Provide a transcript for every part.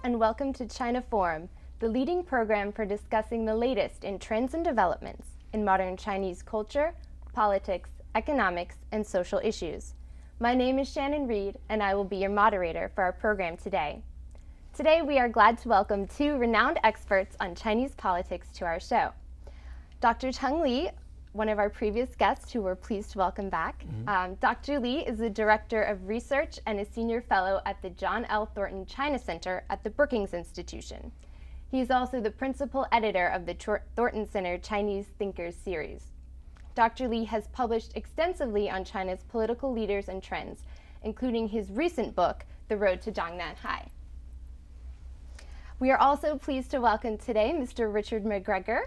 and welcome to China Forum, the leading program for discussing the latest in trends and developments in modern Chinese culture, politics, economics, and social issues. My name is Shannon Reed, and I will be your moderator for our program today. Today, we are glad to welcome two renowned experts on Chinese politics to our show. Dr. Cheng Li, one of our previous guests who we're pleased to welcome back. Dr. Li is the Director of Research and a Senior Fellow at the John L. Thornton China Center at the Brookings Institution. He is also the Principal Editor of the Thornton Center Chinese Thinkers series. Dr. Li has published extensively on China's political leaders and trends, including his recent book, The Road to Zhangnan Hai. We are also pleased to welcome today Mr. Richard McGregor.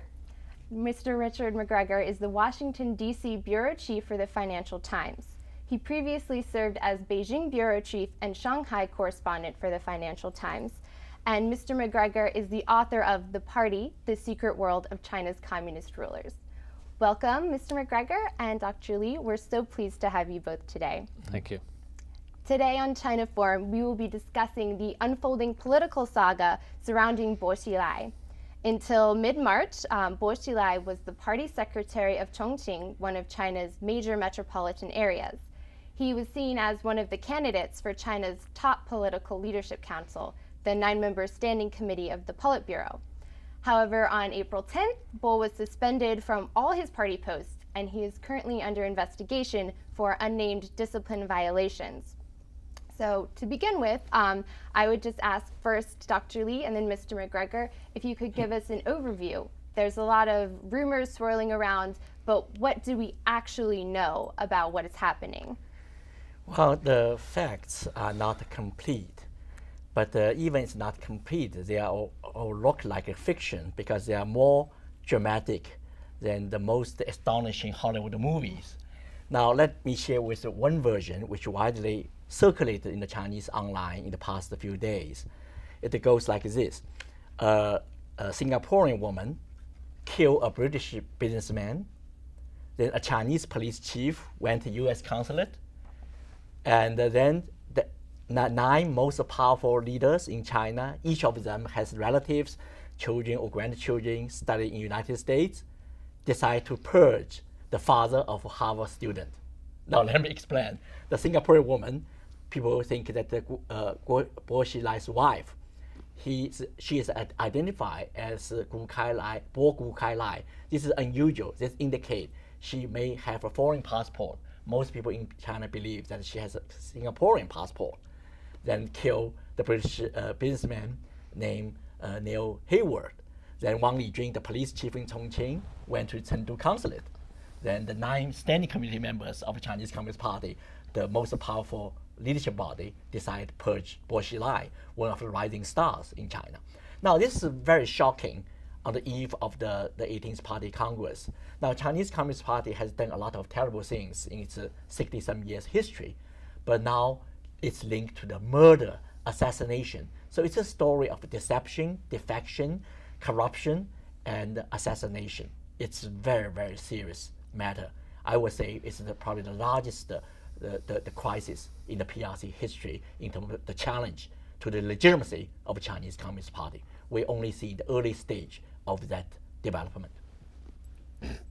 Mr. Richard McGregor is the Washington D.C. Bureau Chief for the Financial Times. He previously served as Beijing Bureau Chief and Shanghai Correspondent for the Financial Times. And Mr. McGregor is the author of The Party, The Secret World of China's Communist Rulers. Welcome, Mr. McGregor and Dr. Li. We're so pleased to have you both today. Thank you. Today on China Forum, we will be discussing the unfolding political saga surrounding Bo Xilai. Until mid-March, Bo Xilai was the party secretary of Chongqing, one of China's major metropolitan areas. He was seen as one of the candidates for China's top political leadership council, the 9-member standing committee of the Politburo. However, on April 10th, Bo was suspended from all his party posts, and he is currently under investigation for unnamed discipline violations. So to begin with, I would just ask first Dr. Li and then Mr. McGregor if you could give us an overview. There's a lot of rumors swirling around, but what do we actually know about what is happening? Well, the facts are not complete, but even it's not complete, they are all look like a fiction because they are more dramatic than the most astonishing Hollywood movies. Now, let me share with one version which widely circulated in the Chinese online in the past few days. It goes like this. A Singaporean woman killed a British businessman. Then a Chinese police chief went to U.S. consulate. And then the 9 most powerful leaders in China, each of them has relatives, children or grandchildren studying in the United States, decide to purge the father of a Harvard student. Now let me explain. The Singaporean woman, people think that Bo Xilai's wife, she is identified as Bo Xilai. This is unusual. This indicates she may have a foreign passport. Most people in China believe that she has a Singaporean passport. Then kill the British businessman named Neil Hayward. Then Wang Lijun, the police chief in Chongqing, went to Chengdu consulate. Then the 9 standing committee members of the Chinese Communist Party, the most powerful leadership body, decided to purge Bo Xilai, one of the rising stars in China. Now, this is very shocking on the eve of the 18th Party Congress. Now, Chinese Communist Party has done a lot of terrible things in its 60-some years history, but now it's linked to the murder, assassination. So it's a story of deception, defection, corruption, and assassination. It's a very, very serious matter. I would say it's probably the largest the crisis in the PRC history in terms of the challenge to the legitimacy of the Chinese Communist Party. We only see the early stage of that development.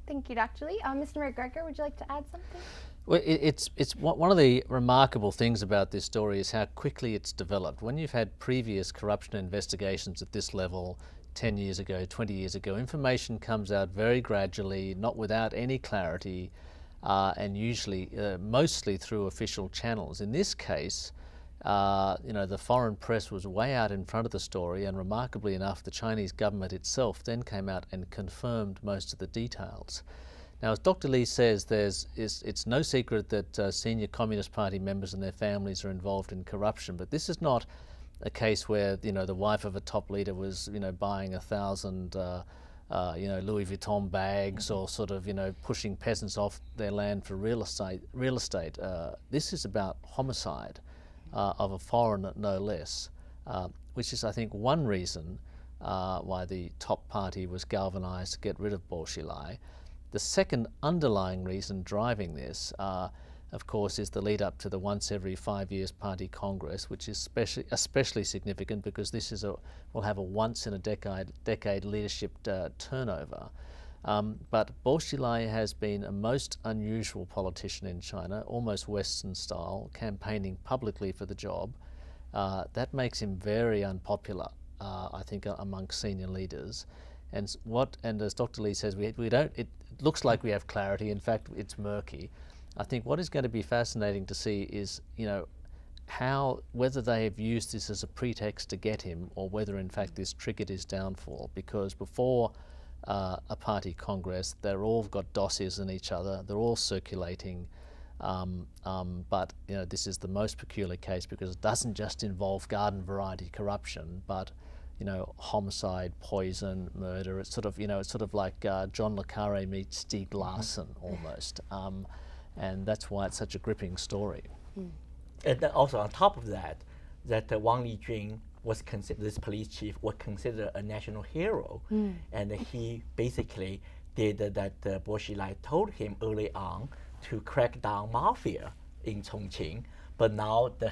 Thank you, Dr. Li. Mr. McGregor, would you like to add something? Well, it's one of the remarkable things about this story is how quickly it's developed. When you've had previous corruption investigations at this level 10 years ago, 20 years ago, information comes out very gradually, not without any clarity, and usually, mostly through official channels. In this case, the foreign press was way out in front of the story, and remarkably enough, the Chinese government itself then came out and confirmed most of the details. Now, as Dr. Li says, it's no secret that senior Communist Party members and their families are involved in corruption, but this is not a case where the wife of a top leader was buying 1,000 Louis Vuitton bags or sort of pushing peasants off their land for real estate. This is about homicide of a foreigner, no less, which is, I think, one reason why the top party was galvanized to get rid of Bo Xilai. The second underlying reason driving this of course, is the lead up to the once every 5 years party congress, which is especially significant because this is will have a once in a decade leadership turnover. But Bo Xilai has been a most unusual politician in China, almost Western style, campaigning publicly for the job. That makes him very unpopular, I think, among senior leaders. And as Dr. Li says, we don't. It looks like we have clarity. In fact, it's murky. I think what is going to be fascinating to see is, whether they have used this as a pretext to get him, or whether in fact this triggered his downfall. Because before a party congress, they're all got dossiers on each other. They're all circulating. But this is the most peculiar case because it doesn't just involve garden variety corruption, but homicide, poison, murder. It's sort of like John le Carre meets Stieg Larsson almost, and that's why it's such a gripping story. And then also on top of that, Wang Lijun was considered, this police chief was considered a national hero, and he basically did that. Bo Xilai told him early on to crack down mafia in Chongqing. But now the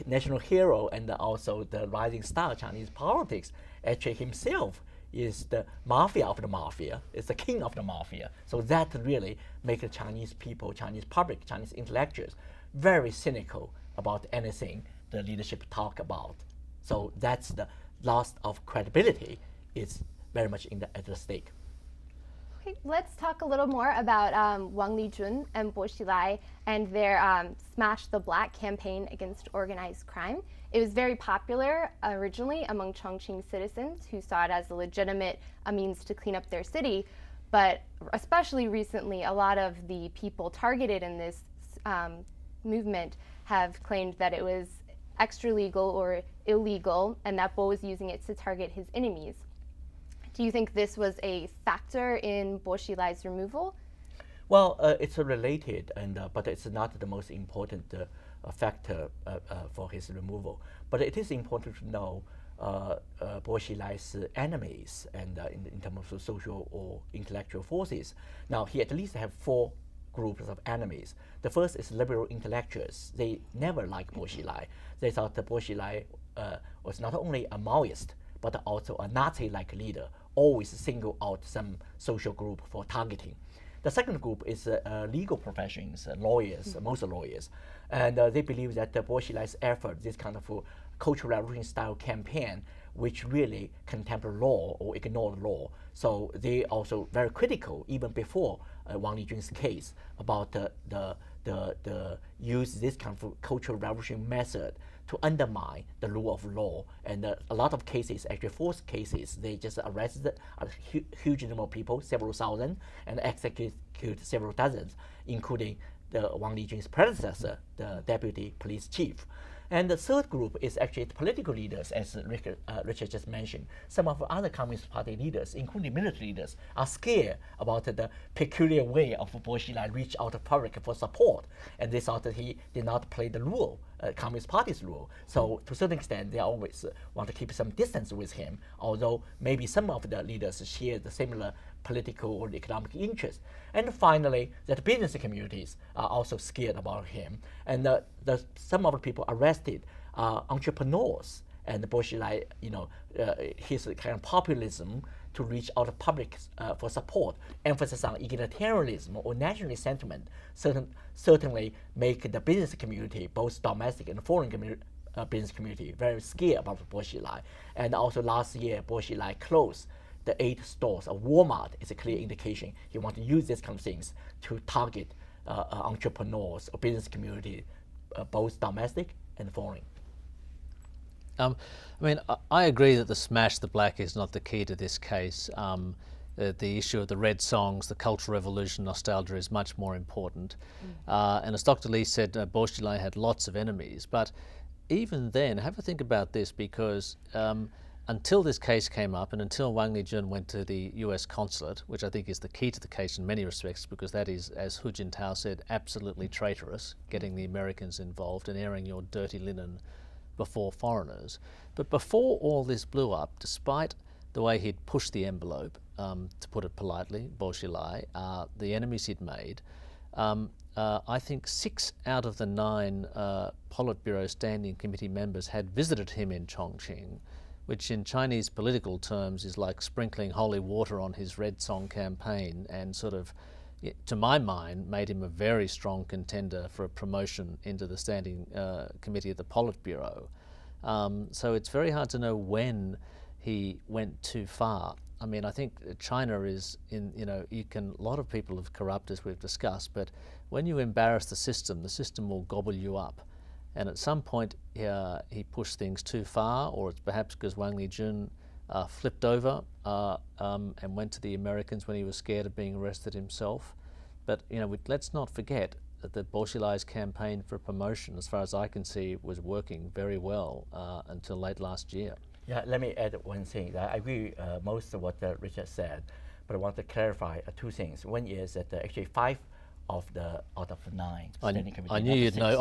national hero and also the rising star of Chinese politics, actually himself is the mafia of the mafia, is the king of the mafia. So that really makes the Chinese people, Chinese public, Chinese intellectuals very cynical about anything the leadership talk about. So that's the loss of credibility is very much at the stake. Okay, let's talk a little more about Wang Lijun and Bo Xilai and their Smash the Black campaign against organized crime. It was very popular originally among Chongqing citizens who saw it as a legitimate means to clean up their city, but especially recently, a lot of the people targeted in this movement have claimed that it was extra legal or illegal and that Bo was using it to target his enemies. Do you think this was a factor in Bo Xilai's removal? Well, it's related, but it's not the most important factor for his removal. But it is important to know Bo Xilai's enemies and in terms of social or intellectual forces. Now, he at least have 4 groups of enemies. The first is liberal intellectuals. They never liked Bo Xilai. They thought that Bo Xilai was not only a Maoist, but also a Nazi-like leader, always single out some social group for targeting. The second group is legal professions, lawyers, most lawyers, and they believe that Bo Xilai's effort, this kind of Cultural Revolution style campaign, which really contempt law or ignore the law. So they also very critical, even before Wang Lijun's case, about the use this kind of Cultural Revolution method to undermine the rule of law. And a lot of cases, actually false cases, they just arrested a huge number of people, several thousand, and executed several dozens, including the Wang Lijun's predecessor, the deputy police chief. And the third group is actually the political leaders, as Richard just mentioned. Some of the other Communist Party leaders, including military leaders, are scared about the peculiar way of Bo Xilai reach out to public for support, and they thought that he did not play the rule, Communist Party's rule. So to a certain extent, they always want to keep some distance with him, although maybe some of the leaders share the similar political or economic interests. And finally, that business communities are also scared about him. And some of the people arrested are entrepreneurs. And Bo Xilai, his kind of populism to reach out to public for support, emphasis on egalitarianism or nationalist sentiment, certainly make the business community, both domestic and foreign business community, very scared about Bo Xilai. And also last year, Bo Xilai closed the 8 stores of Walmart. Is a clear indication he wants to use these kind of things to target entrepreneurs or business community, both domestic and foreign. I agree that the Smash the Black is not the key to this case. The issue of the red songs, the Cultural Revolution nostalgia is much more important. And as Dr. Li said, Bo Xilai had lots of enemies. But even then, have a think about this, because until this case came up and until Wang Lijun went to the US consulate, which I think is the key to the case in many respects, because that is, as Hu Jintao said, absolutely traitorous, getting the Americans involved and airing your dirty linen before foreigners. But before all this blew up, despite the way he'd pushed the envelope, to put it politely, Bo Xilai, the enemies he'd made, I think 6 out of the 9 Politburo Standing Committee members had visited him in Chongqing, which in Chinese political terms is like sprinkling holy water on his Red Song campaign, and sort of, to my mind, made him a very strong contender for a promotion into the Standing Committee of the Politburo. So it's very hard to know when he went too far. I mean, I think China is a lot of people are corrupt, as we've discussed, but when you embarrass the system will gobble you up. And at some point, he pushed things too far, or it's perhaps because Wang Lijun flipped over and went to the Americans when he was scared of being arrested himself. But let's not forget that Bo Xilai's campaign for promotion, as far as I can see, was working very well until late last year. Yeah, let me add one thing. I agree most of what Richard said, but I want to clarify 2 things. One is that actually 5 out of the 9 standing committee. I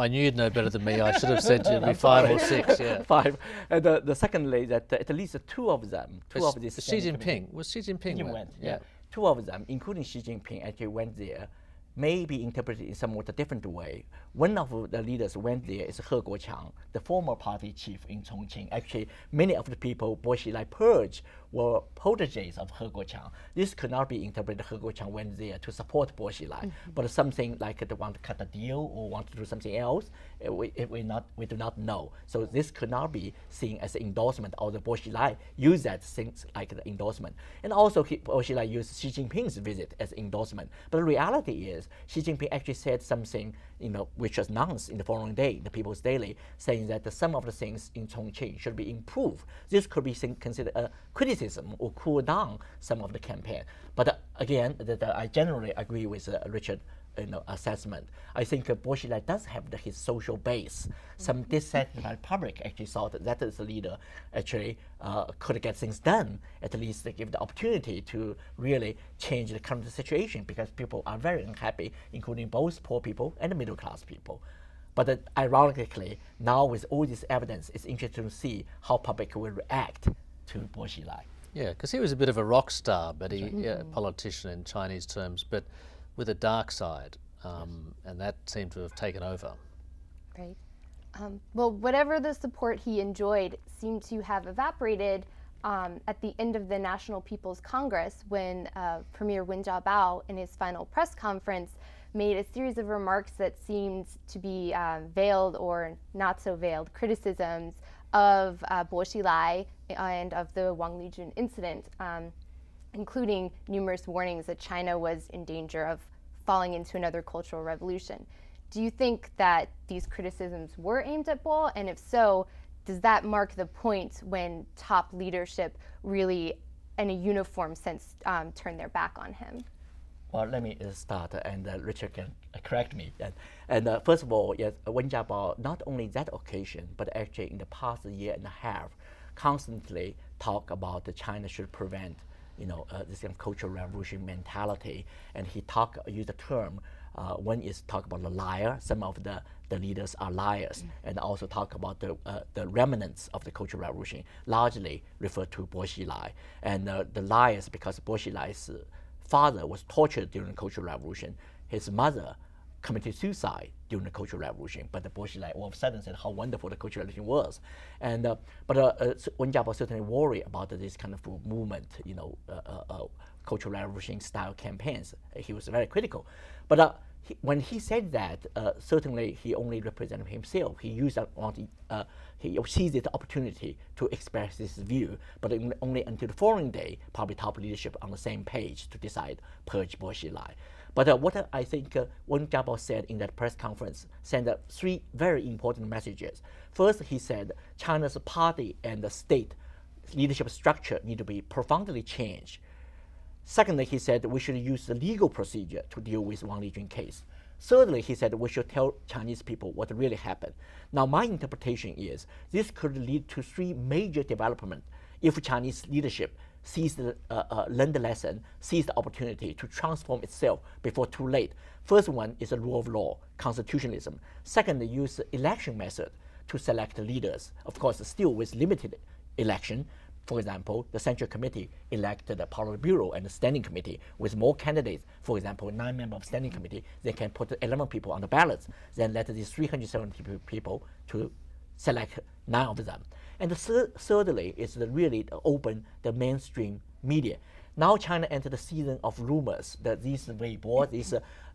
knew you'd know better than me. I should have said it'd be 5 or 6. Yeah, 5. And the secondly, that at least 2 of them, of these. Xi Jinping went. Yeah, 2 of them, including Xi Jinping, actually went there. May be interpreted in somewhat different way. One of the leaders went there is He Guoqiang, the former party chief in Chongqing. Actually, many of the people Bo Xilai purged were proteges of He Guoqiang. This could not be interpreted He Guoqiang went there to support Bo Xilai, but something like they want to cut a deal or want to do something else, we do not know. So this could not be seen as an endorsement, although Bo Xilai used that things like the endorsement. And also Bo Xilai used Xi Jinping's visit as endorsement. But the reality is Xi Jinping actually said something, which was announced in the following day, the People's Daily, saying that some of the things in Chongqing should be improved. This could be considered a criticism or cool down some of the campaign. But again, I generally agree with Richard's assessment. I think Bo Xilai does have his social base. Some dissatisfied public actually thought that as a leader actually could get things done, at least give the opportunity to really change the current situation, because people are very unhappy, including both poor people and middle class people. But ironically, now with all this evidence, it's interesting to see how public will react to Bo Xilai. Yeah, because he was a bit of a rock star, but a politician in Chinese terms, but with a dark side, and that seemed to have taken over. Right. Well, whatever the support he enjoyed seemed to have evaporated at the end of the National People's Congress, when Premier Wen Jiabao, in his final press conference, made a series of remarks that seemed to be veiled or not so veiled criticisms of Bo Xilai and of the Wang Lijun incident, including numerous warnings that China was in danger of falling into another cultural revolution. Do you think that these criticisms were aimed at Bo? And if so, does that mark the point when top leadership really, in a uniform sense, turn their back on him? Well, let me start, and Richard can correct me. And first of all, yes, Wen Jiabao, not only that occasion, but actually in the past year and a half, constantly talk about China should prevent, this kind of cultural revolution mentality. And he used the term, one is talk about the liar. Some of the leaders are liars, and also talk about the remnants of the cultural revolution, largely referred to Bo Xilai. And the liars, because Bo Xilai's father was tortured during the Cultural Revolution. His mother committed suicide during the Cultural Revolution. But the Bo Xilai all of a sudden said how wonderful the Cultural Revolution was. And but Wen Jiabao certainly worried about this kind of movement, Cultural Revolution style campaigns. He was very critical. But when he said that, certainly he only represented himself. He used he seized the opportunity to express his view, but only until the following day, probably top leadership on the same page to decide purge Bo Xilai. But what I think Wen Jiabao said in that press conference sent 3 very important messages. First, he said China's party and the state leadership structure need to be profoundly changed. Secondly, he said we should use the legal procedure to deal with Wang Lijun case. Thirdly, he said we should tell Chinese people what really happened. Now, my interpretation is this could lead to 3 major developments if Chinese leadership learned the lesson, seized the opportunity to transform itself before too late. First one is the rule of law, constitutionalism. Second, use the election method to select leaders. Of course, still with limited election, For example, the Central Committee elected the Politburo and the Standing Committee with more candidates. For example, 9 members of Standing Committee, they can put 11 people on the ballots, then let these 370 people to select 9 of them. And thirdly is really open the mainstream media. Now China entered the season of rumors that these Weibo,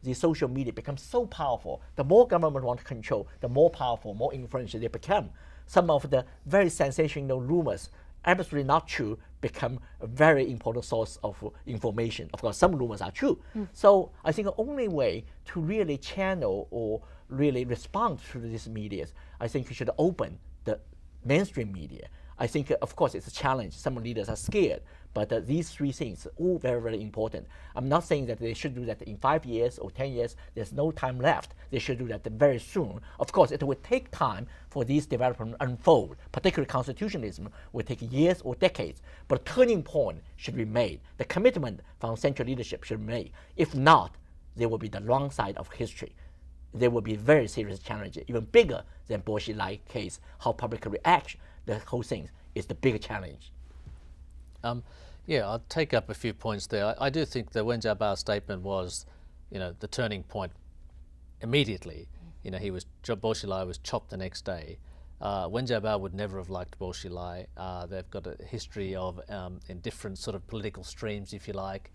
these social media become so powerful. The more government want to control, the more powerful, more influential they become. Some of the very sensational rumors, absolutely not true, become a very important source of information. Of course, some rumors are true. So I think the only way to really channel or really respond to these media, I think you should open the mainstream media. I think, of course, it's a challenge. Some leaders are scared, but these 3 things are all very, very important. I'm not saying that they should do that in 5 years or 10 years. There's no time left. They should do that very soon. Of course, it will take time for these developments to unfold. Particularly constitutionalism will take years or decades, but a turning point should be made. The commitment from central leadership should be made. If not, there will be the wrong side of history. There will be very serious challenges, even bigger than Bo Xilai case. How public reacts, the whole thing is the bigger challenge. Yeah, I'll take up a few points there. I do think the Wen Jiabao's statement was, the turning point immediately. Bo Xilai was chopped the next day. Wen Jiabao would never have liked Bo Xilai. They've got a history of in different sort of political streams, if you like,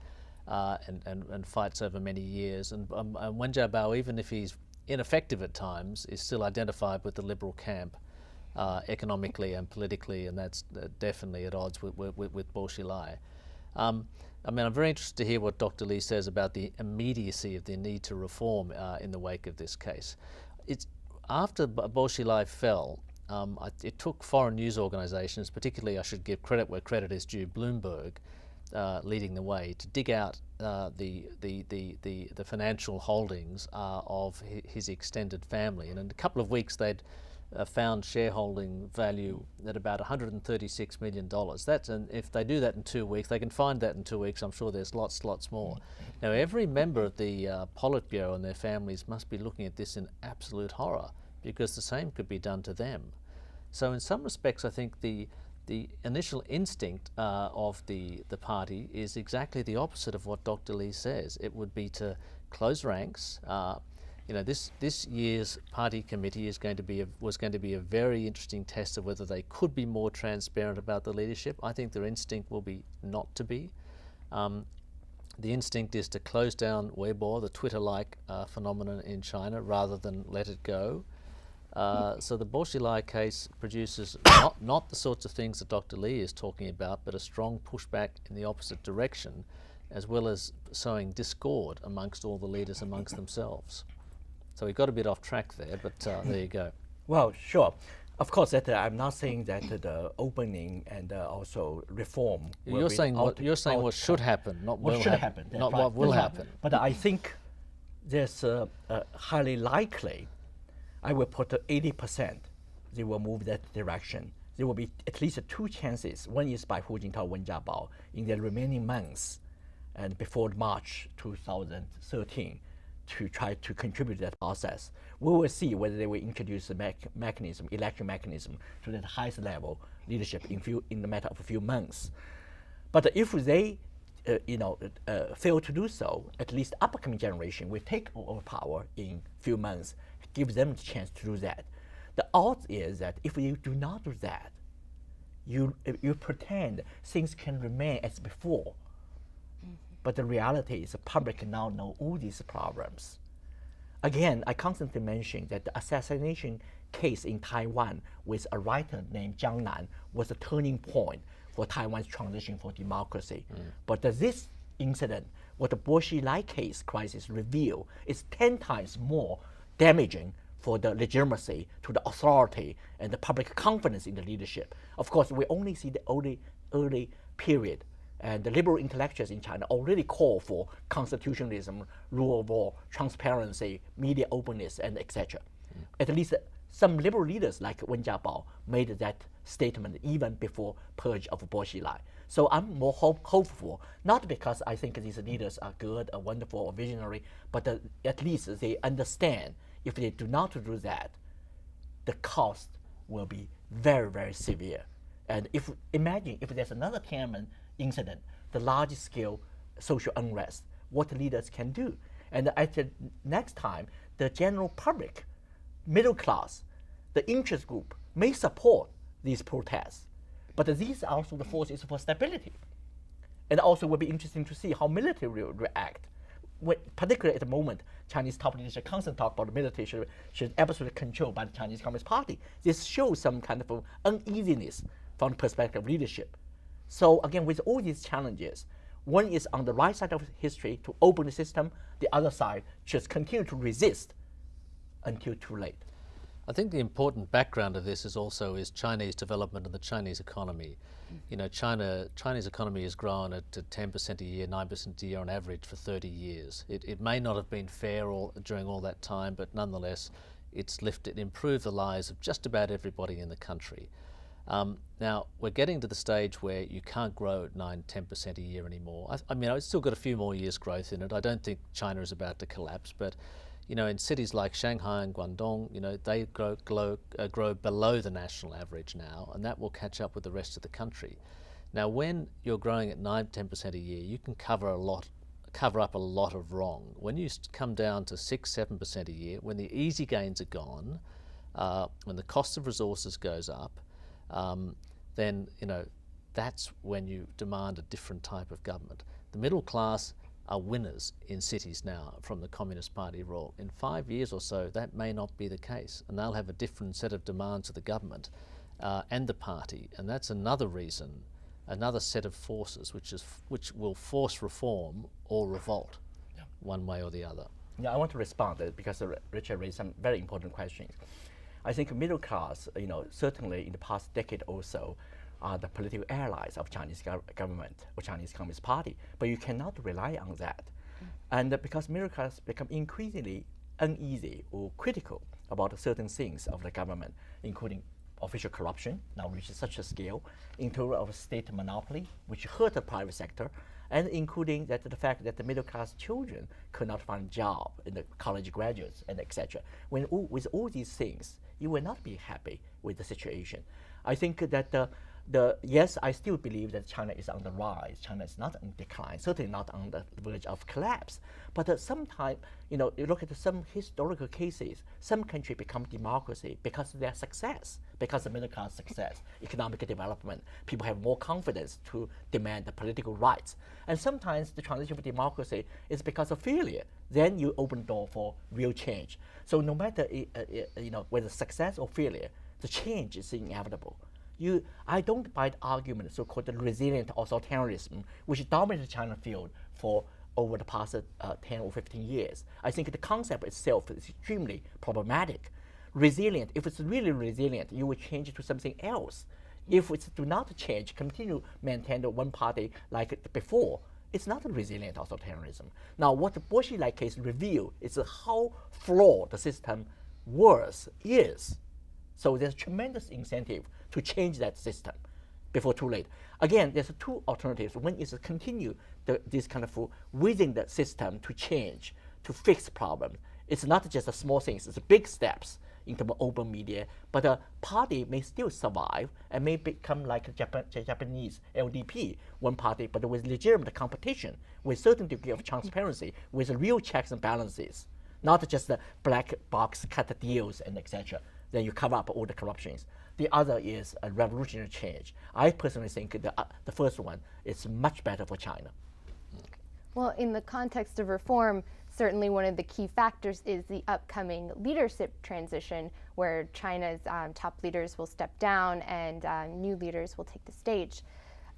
and fights over many years. And Wen Jiabao, even if he's ineffective at times, is still identified with the liberal camp. Economically and politically, and that's definitely at odds with Bo Xilai. I'm very interested to hear what Dr. Li says about the immediacy of the need to reform in the wake of this case. It's after Bo Xilai fell, it took foreign news organizations, particularly I should give credit where credit is due, Bloomberg, leading the way, to dig out the financial holdings of his extended family. And in a couple of weeks, they'd found shareholding value at about $136 million. If they do that in 2 weeks, they can find that in 2 weeks. I'm sure there's lots more. Now, every member of the Politburo and their families must be looking at this in absolute horror, because the same could be done to them. So in some respects, I think the initial instinct of the party is exactly the opposite of what Dr. Li says. It would be to close ranks. This year's party committee was going to be a very interesting test of whether they could be more transparent about the leadership. I think their instinct will be not to be. The instinct is to close down Weibo, the Twitter-like phenomenon in China, rather than let it go. So the Bo Xilai case produces not the sorts of things that Dr. Li is talking about, but a strong pushback in the opposite direction, as well as sowing discord amongst all the leaders amongst themselves. So we got a bit off track there, but there you go. Well, sure. Of course, that I'm not saying that the opening and also reform. You're saying what should happen, not what will should happen, happen. not Right. what will That's happen. Right. But I think there's highly likely. I will put 80%. They will move that direction. There will be at least 2 chances. One is by Hu Jintao, Wen Jiabao in the remaining months, and before March 2013. To try to contribute to that process. We will see whether they will introduce a election mechanism to the highest level leadership in the matter of a few months. But if they fail to do so, at least upcoming generation will take over power in few months, give them the chance to do that. The odds is that if you do not do that, you pretend things can remain as before. But the reality is the public now know all these problems. Again, I constantly mention that the assassination case in Taiwan with a writer named Jiang Nan was a turning point for Taiwan's transition for democracy. But this incident, what the Bo Xilai case crisis revealed, is 10 times more damaging for the legitimacy, to the authority, and the public confidence in the leadership. Of course, we only see the early period. And the liberal intellectuals in China already call for constitutionalism, rule of law, transparency, media openness, and etc. At least some liberal leaders like Wen Jiabao made that statement even before purge of Bo Xilai. So I'm more hopeful, not because I think these leaders are good or wonderful or visionary, but at least they understand if they do not do that, the cost will be very, very severe. And imagine if there's another Tiananmen incident, the large-scale social unrest, what leaders can do. And at the next time, the general public, middle class, the interest group may support these protests. But these are also the forces for stability. And also will be interesting to see how military will react. Particularly at the moment, Chinese top leadership constantly talk about the military should absolutely controlled by the Chinese Communist Party. This shows some kind of uneasiness from the perspective of leadership. So again, with all these challenges, one is on the right side of history to open the system, the other side just continue to resist until too late. I think the important background of this is Chinese development and the Chinese economy. You know, China's economy has grown at 10% a year, 9% a year on average for 30 years. It may not have been fair during all that time, but nonetheless, it's improved the lives of just about everybody in the country. Now, we're getting to the stage where you can't grow at 9-10% a year anymore. I mean, it's still got a few more years' growth in it. I don't think China is about to collapse, but you know, in cities like Shanghai and Guangdong, you know, they grow below the national average now, and that will catch up with the rest of the country. Now, when you're growing at 9-10% a year, you can cover up a lot of wrong. When you come down to 6-7% a year, when the easy gains are gone, when the cost of resources goes up, then you know that's when you demand a different type of government. The middle class are winners in cities now from the Communist Party rule. In 5 years or so, that may not be the case, and they'll have a different set of demands of the government and the party, and that's another reason, another set of forces which will force reform or revolt, one way or the other. Yeah, I want to respond because Richard raised some very important questions. I think middle class, you know, certainly in the past decade or so, are the political allies of Chinese government or Chinese Communist Party, but you cannot rely on that. And because middle class become increasingly uneasy or critical about certain things of the government, including official corruption, now reaches such a scale, in terms of state monopoly, which hurt the private sector, and including that the fact that the middle class children could not find a job in the college graduates and etc. With all these things, you will not be happy with the situation. I think that yes, I still believe that China is on the rise. China is not in decline, certainly not on the verge of collapse. But sometimes, you know, you look at some historical cases, some countries become democracy because of their success, because of middle class success, economic development. People have more confidence to demand the political rights. And sometimes the transition of democracy is because of failure. Then you open the door for real change. So no matter you know, whether success or failure, the change is inevitable. I don't buy the argument, so-called resilient authoritarianism, which dominated China field for over the past 10 or 15 years. I think the concept itself is extremely problematic. Resilient, if it's really resilient, you will change it to something else. If it do not change, continue maintain the one party like before, it's not a resilient authoritarianism. Now, what the Bo Xilai case revealed is how flawed the system is. So there's tremendous incentive to change that system before too late. Again, there's two alternatives. One is to continue this kind of within the system to change, to fix problems. It's not just the small things, it's big steps in terms of open media, but the party may still survive and may become like Japanese LDP, one party, but with legitimate competition, with certain degree of transparency, with real checks and balances, not just the black box cut deals and etc. Then you cover up all the corruptions. The other is a revolutionary change. I personally think the first one is much better for China. Well, in the context of reform, certainly one of the key factors is the upcoming leadership transition, where China's top leaders will step down and new leaders will take the stage.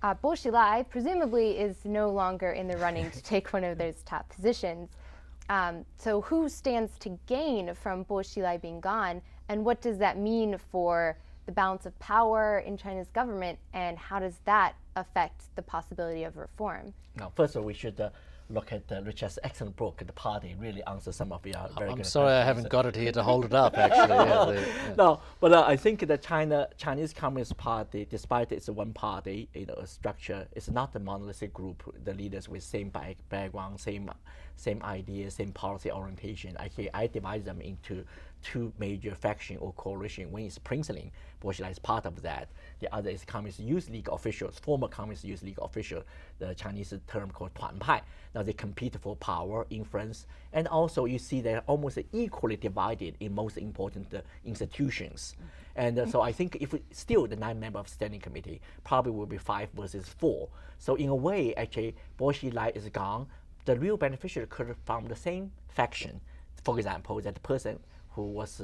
Bo Xilai presumably is no longer in the running to take one of those top positions. So who stands to gain from Bo Xilai being gone, and what does that mean for the balance of power in China's government, and how does that affect the possibility of reform? Now, first of all, we should look at Richard's excellent book, The Party, really answers some of your very good questions. I'm sorry I haven't got it here to hold it up, actually. No, but I think the Chinese Communist Party, despite its one party structure, is not a monolithic group, the leaders with same background, same ideas, same policy orientation. Actually, I divide them into two major factions or coalition. One is princeling, Bo Xilai is part of that. The other is Communist Youth League officials, former Communist Youth League officials, the Chinese term called 团派. Now they compete for power, influence, and also you see they're almost equally divided in most important institutions. And so I think if still the 9 members of standing committee probably will be 5 versus 4. So in a way, actually, Bo Xilai is gone. The real beneficiary could have from the same faction. For example, that the person who was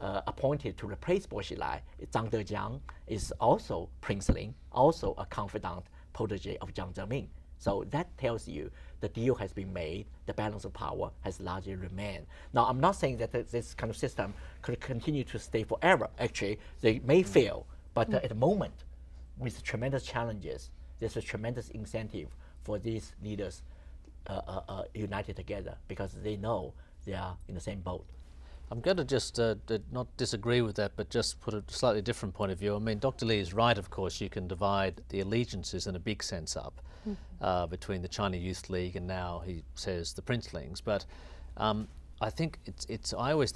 appointed to replace Bo Xilai, Zhang Dejiang, is also princeling, also a confidant protege of Jiang Zemin. So that tells you the deal has been made, the balance of power has largely remained. Now, I'm not saying that this kind of system could continue to stay forever. Actually, they may fail, but at the moment, with tremendous challenges, there's a tremendous incentive for these leaders united together because they know they are in the same boat. I'm going to just not disagree with that, but just put a slightly different point of view. I mean, Dr. Li is right, of course. You can divide the allegiances in a big sense up between the China Youth League and now, he says, the princelings. But I think I always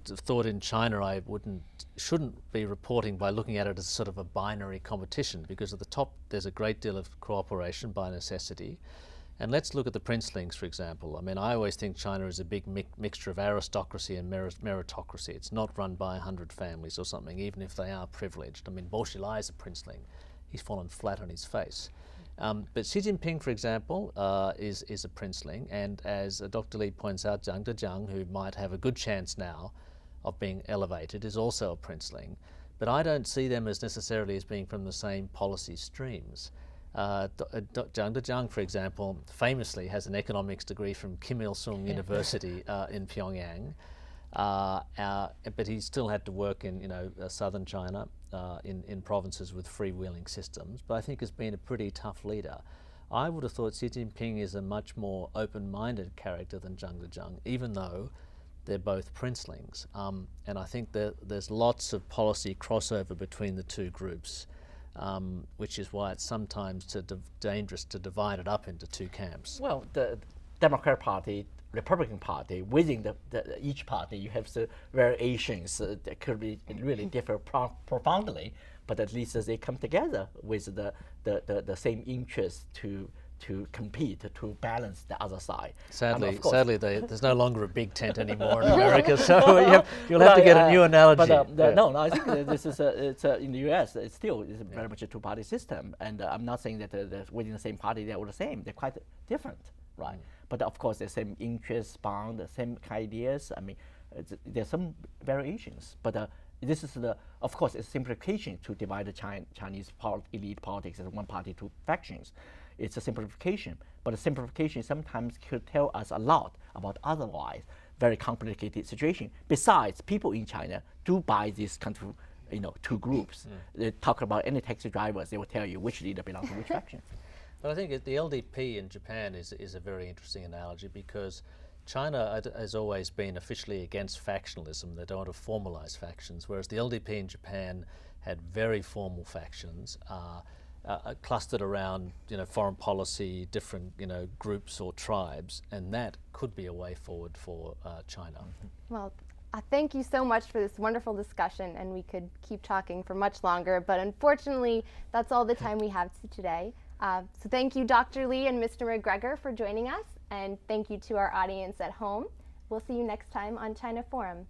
thought in China I shouldn't be reporting by looking at it as sort of a binary competition, because at the top there's a great deal of cooperation by necessity. And let's look at the princelings, for example. I mean, I always think China is a big mixture of aristocracy and meritocracy. It's not run by 100 families or something, even if they are privileged. I mean, Bo Xilai is a princeling. He's fallen flat on his face. But Xi Jinping, for example, is a princeling. And as Dr. Li points out, Zhang Dejiang, who might have a good chance now of being elevated, is also a princeling. But I don't see them as necessarily as being from the same policy streams. Zhang Dejiang, for example, famously has an economics degree from Kim Il-sung University in Pyongyang, but he still had to work in southern China, in provinces with freewheeling systems. But I think has been a pretty tough leader. I would have thought Xi Jinping is a much more open-minded character than Zhang Dejiang, even though they're both princelings. And I think there's lots of policy crossover between the two groups. Which is why it's sometimes dangerous to divide it up into two camps. Well, the Democratic Party, Republican Party, within each party, you have the variations that could be really differ profoundly, but at least they come together with the same interest to compete, to balance the other side. Sadly, there's no longer a big tent anymore in America, so you'll have to get a new analogy. But no, I think this is in the U.S. It's still very much a two-party system, and I'm not saying that within the same party they're all the same. They're quite different, right? But of course, the same interests bound, the same ideas. I mean, there's some variations, but this is of course, it's simplification to divide the Chinese elite politics as one party, two factions. It's a simplification, but a simplification sometimes could tell us a lot about otherwise very complicated situation. Besides, people in China do buy this kind of two groups. They talk about any taxi drivers, they will tell you which leader belongs to which faction. But I think the LDP in Japan is a very interesting analogy, because China has always been officially against factionalism. They don't want to formalize factions, whereas the LDP in Japan had very formal factions. Clustered around foreign policy, different groups or tribes, and that could be a way forward for China. Well, thank you so much for this wonderful discussion, and we could keep talking for much longer, but unfortunately that's all the time we have today. So thank you, Dr. Li and Mr. McGregor, for joining us, and thank you to our audience at home. We'll see you next time on China Forum.